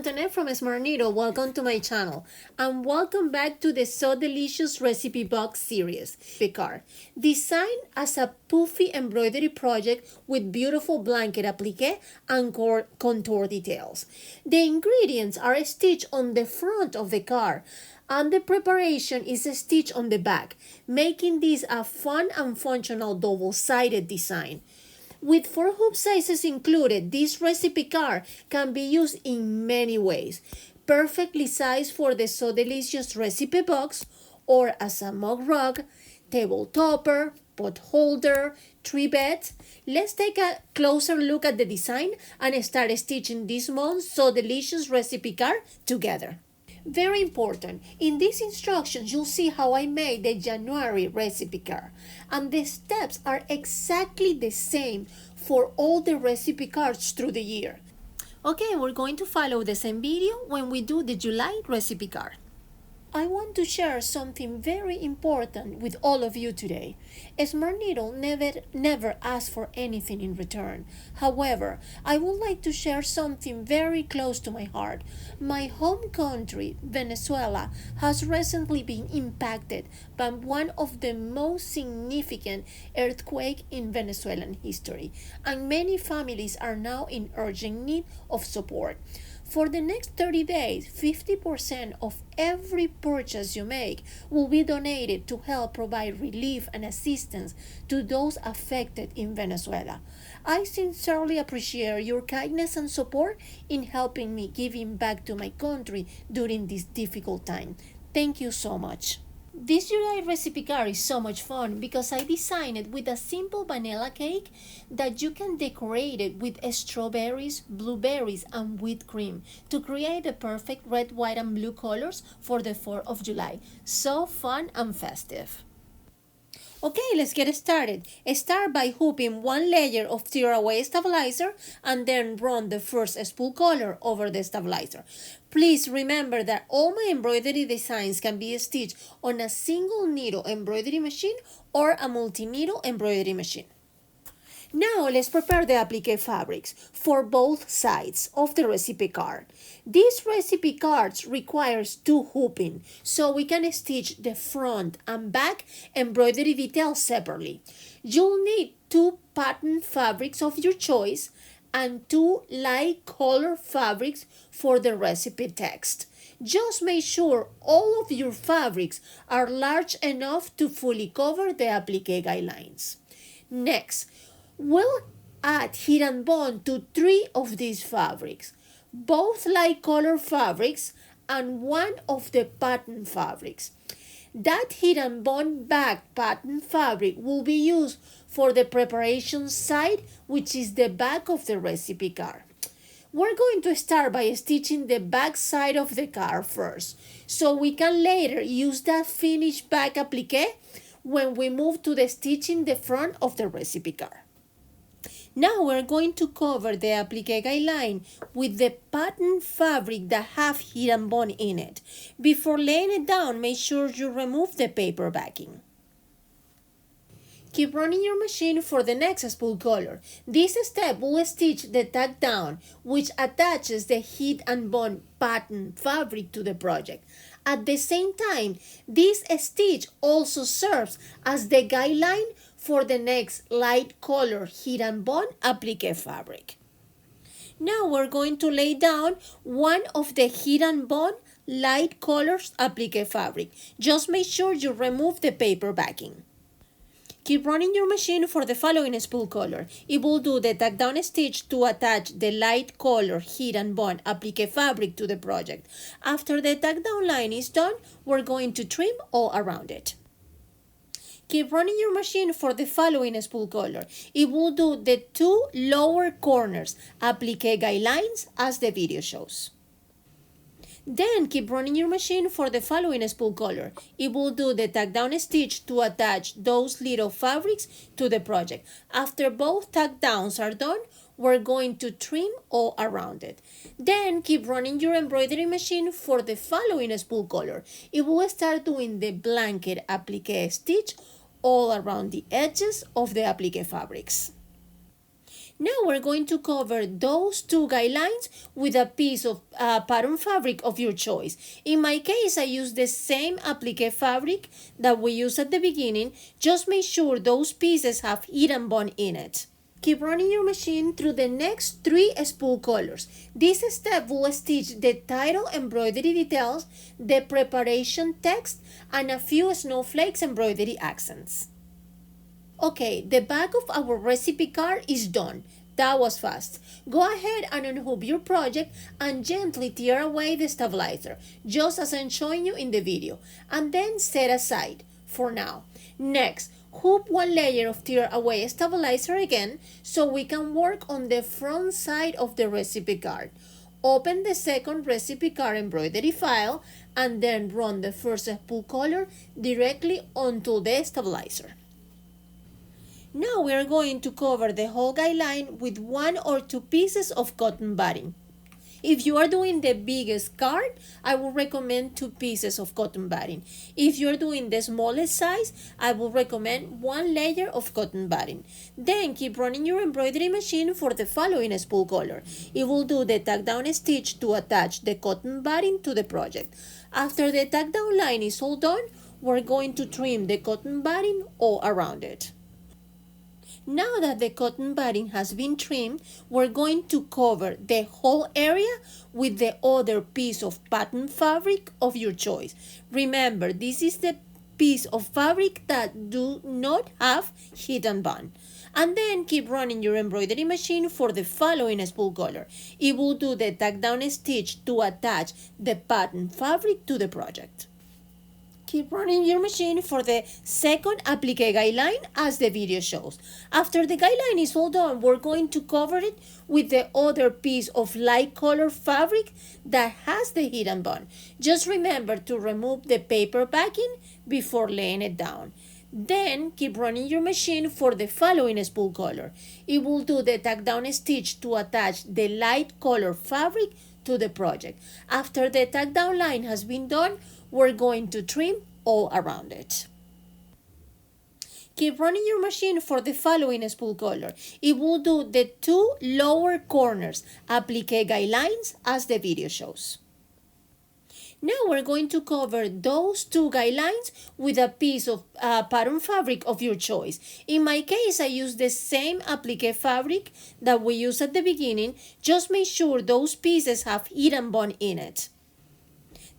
Antonette from Smart Needle. Welcome to my channel and welcome back to the So Delicious Recipe Box series. Card designed as a poofy embroidery project with beautiful blanket applique and contour details. The ingredients are stitched on the front of the card and the preparation is stitched on the back, making this a fun and functional double-sided design. With 4 hoop sizes included, this recipe card can be used in many ways. Perfectly sized for the So Delicious recipe box or as a mug rug, table topper, pot holder, trivet. Let's take a closer look at the design and start stitching this month's So Delicious recipe card together. Very important, in these instructions you'll see how I made the January recipe card, and the steps are exactly the same for all the recipe cards through the year. Okay, we're going to follow the same video when we do the July recipe card. I want to share something very important with all of you today. Smart Needle never asks for anything in return. However, I would like to share something very close to my heart. My home country, Venezuela, has recently been impacted by one of the most significant earthquakes in Venezuelan history, and many families are now in urgent need of support. For the next 30 days, 50% of every purchase you make will be donated to help provide relief and assistance to those affected in Venezuela. I sincerely appreciate your kindness and support in helping me giving back to my country during this difficult time. Thank you so much. This July recipe card is so much fun because I designed it with a simple vanilla cake that you can decorate it with strawberries, blueberries, and whipped cream to create the perfect red, white, and blue colors for the 4th of July. So fun and festive. Okay, let's get started. Start by hooping 1 layer of tearaway stabilizer and then run the first spool color over the stabilizer. Please remember that all my embroidery designs can be stitched on a single needle embroidery machine or a multi-needle embroidery machine. Now let's prepare the applique fabrics for both sides of the recipe card. These recipe cards requires 2 hooping, so we can stitch the front and back embroidery details separately. You'll need 2 pattern fabrics of your choice and 2 light color fabrics for the recipe text. Just make sure all of your fabrics are large enough to fully cover the applique guidelines. Next, we'll add heat and bond to 3 of these fabrics, both light color fabrics and 1 of the pattern fabrics. That heat and bond back pattern fabric will be used for the preparation side, which is the back of the recipe card. We're going to start by stitching the back side of the card first, so we can later use that finished back applique when we move to the stitching the front of the recipe card. Now we're going to cover the applique guideline with the pattern fabric that have heat and bond in it. Before laying it down, make sure you remove the paper backing. Keep running your machine for the next spool color. This step will stitch the tack down, which attaches the heat and bond pattern fabric to the project. At the same time, this stitch also serves as the guideline for the next light color heat and bond applique fabric. Now we're going to lay down 1 of the heat and bond light colors applique fabric. Just make sure you remove the paper backing. Keep running your machine for the following spool color. It will do the tack down stitch to attach the light color heat and bond applique fabric to the project. After the tack down line is done, we're going to trim all around it. Keep running your machine for the following spool color. It will do the 2 lower corners applique guidelines as the video shows. Then keep running your machine for the following spool color. It will do the tack down stitch to attach those little fabrics to the project. After both tack downs are done, we're going to trim all around it. Then keep running your embroidery machine for the following spool color. It will start doing the blanket applique stitch all around the edges of the applique fabrics. Now we're going to cover those two guidelines with a piece of pattern fabric of your choice. In my case, I use the same applique fabric that we used at the beginning. Just make sure those pieces have heat and bond in it. Keep running your machine through the next 3 spool colors. This step will stitch the title embroidery details, the preparation text, and a few snowflakes embroidery accents. Okay, the back of our recipe card is done. That was fast. Go ahead and unhook your project and gently tear away the stabilizer, just as I'm showing you in the video, and then set aside for now. Next, hoop one layer of tear away stabilizer again so we can work on the front side of the recipe card. Open the second recipe card embroidery file and then run the first spool color directly onto the stabilizer. Now we are going to cover the whole guideline with 1 or 2 pieces of cotton batting. If you are doing the biggest card, I would recommend 2 pieces of cotton batting. If you are doing the smallest size, I would recommend 1 layer of cotton batting. Then keep running your embroidery machine for the following spool color. It will do the tack down stitch to attach the cotton batting to the project. After the tack down line is all done, we're going to trim the cotton batting all around it. Now that the cotton batting has been trimmed, we're going to cover the whole area with the other piece of pattern fabric of your choice. Remember, this is the piece of fabric that do not have heat and bond. And then keep running your embroidery machine for the following spool color. It will do the tack down stitch to attach the pattern fabric to the project. Keep running your machine for the second applique guideline as the video shows. After the guideline is all done, we're going to cover it with the other piece of light color fabric that has the heat and bond. Just remember to remove the paper backing before laying it down. Then keep running your machine for the following spool color. It will do the tack down stitch to attach the light color fabric to the project. After the tack down line has been done, we're going to trim all around it. Keep running your machine for the following spool color. It will do the 2 lower corners applique guidelines as the video shows. Now we're going to cover those 2 guidelines with a piece of pattern fabric of your choice. In my case, I use the same applique fabric that we used at the beginning. Just make sure those pieces have heat and bond in it.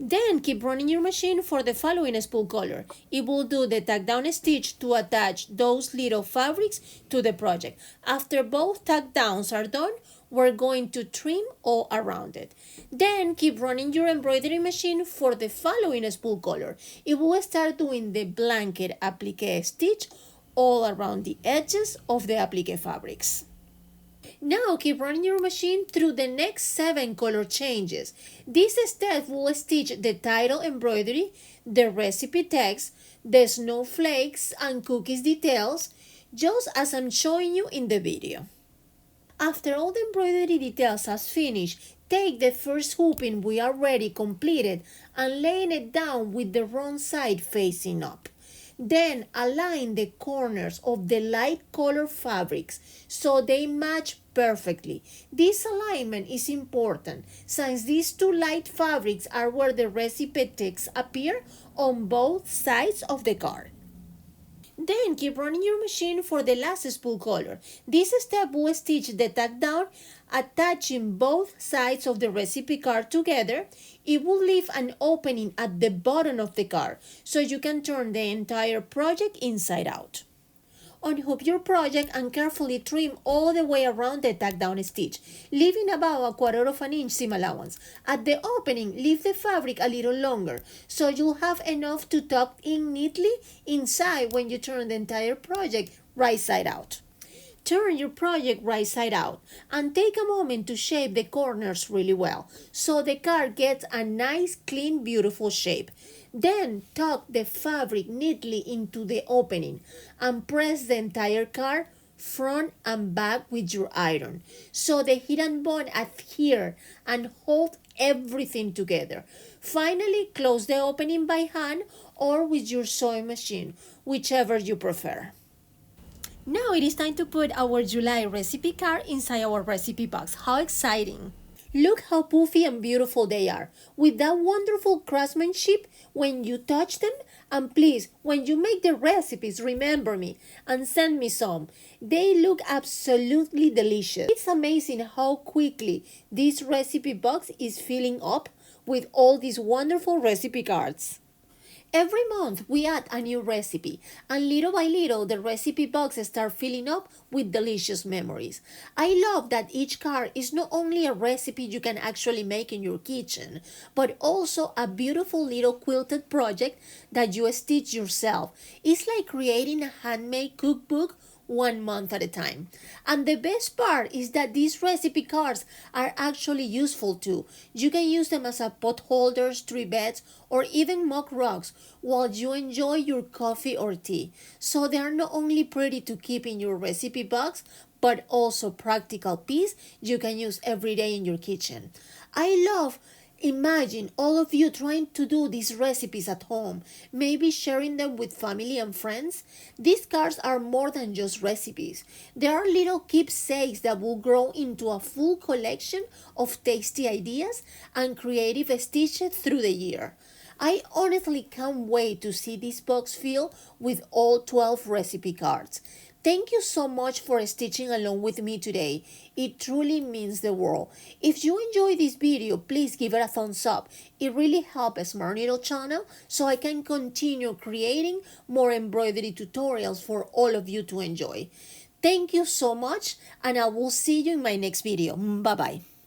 Then keep running your machine for the following spool color. It will do the tack down stitch to attach those little fabrics to the project. After both tack downs are done, we're going to trim all around it. Then keep running your embroidery machine for the following spool color. It will start doing the blanket applique stitch all around the edges of the applique fabrics. Now keep running your machine through the next 7 color changes. This step will stitch the title embroidery, the recipe text, the snowflakes and cookies details, just as I'm showing you in the video. After all the embroidery details has finished, take the first hooping we already completed and laying it down with the wrong side facing up. Then align the corners of the light color fabrics so they match perfectly. This alignment is important since these 2 light fabrics are where the recipe text appear on both sides of the card. Then keep running your machine for the last spool color. This step will stitch the tack down, attaching both sides of the recipe card together. It will leave an opening at the bottom of the card, so you can turn the entire project inside out. Unhook your project and carefully trim all the way around the tack down stitch, leaving about 1/4 inch seam allowance. At the opening, leave the fabric a little longer, so you'll have enough to tuck in neatly inside when you turn the entire project right side out. Turn your project right side out and take a moment to shape the corners really well so the card gets a nice, clean, beautiful shape. Then tuck the fabric neatly into the opening and press the entire card front and back with your iron so the heat and bond adhere and hold everything together. Finally, close the opening by hand or with your sewing machine, whichever you prefer. Now it is time to put our July recipe card inside our recipe box. How exciting! Look how puffy and beautiful they are, with that wonderful craftsmanship when you touch them. And please, when you make the recipes, remember me and send me some. They look absolutely delicious. It's amazing how quickly this recipe box is filling up with all these wonderful recipe cards. Every month we add a new recipe, and little by little the recipe boxes start filling up with delicious memories. I love that each card is not only a recipe you can actually make in your kitchen, but also a beautiful little quilted project that you stitch yourself. It's like creating a handmade cookbook 1 month at a time. And the best part is that these recipe cards are actually useful too. You can use them as a potholders, trivets, or even mock rugs while you enjoy your coffee or tea. So they are not only pretty to keep in your recipe box, but also practical piece you can use every day in your kitchen. I love Imagine all of you trying to do these recipes at home, maybe sharing them with family and friends. These cards are more than just recipes. They are little keepsakes that will grow into a full collection of tasty ideas and creative stitches through the year. I honestly can't wait to see this box filled with all 12 recipe cards. Thank you so much for stitching along with me today. It truly means the world. If you enjoyed this video, please give it a thumbs up. It really helps Smart Needle channel so I can continue creating more embroidery tutorials for all of you to enjoy. Thank you so much, and I will see you in my next video. Bye bye.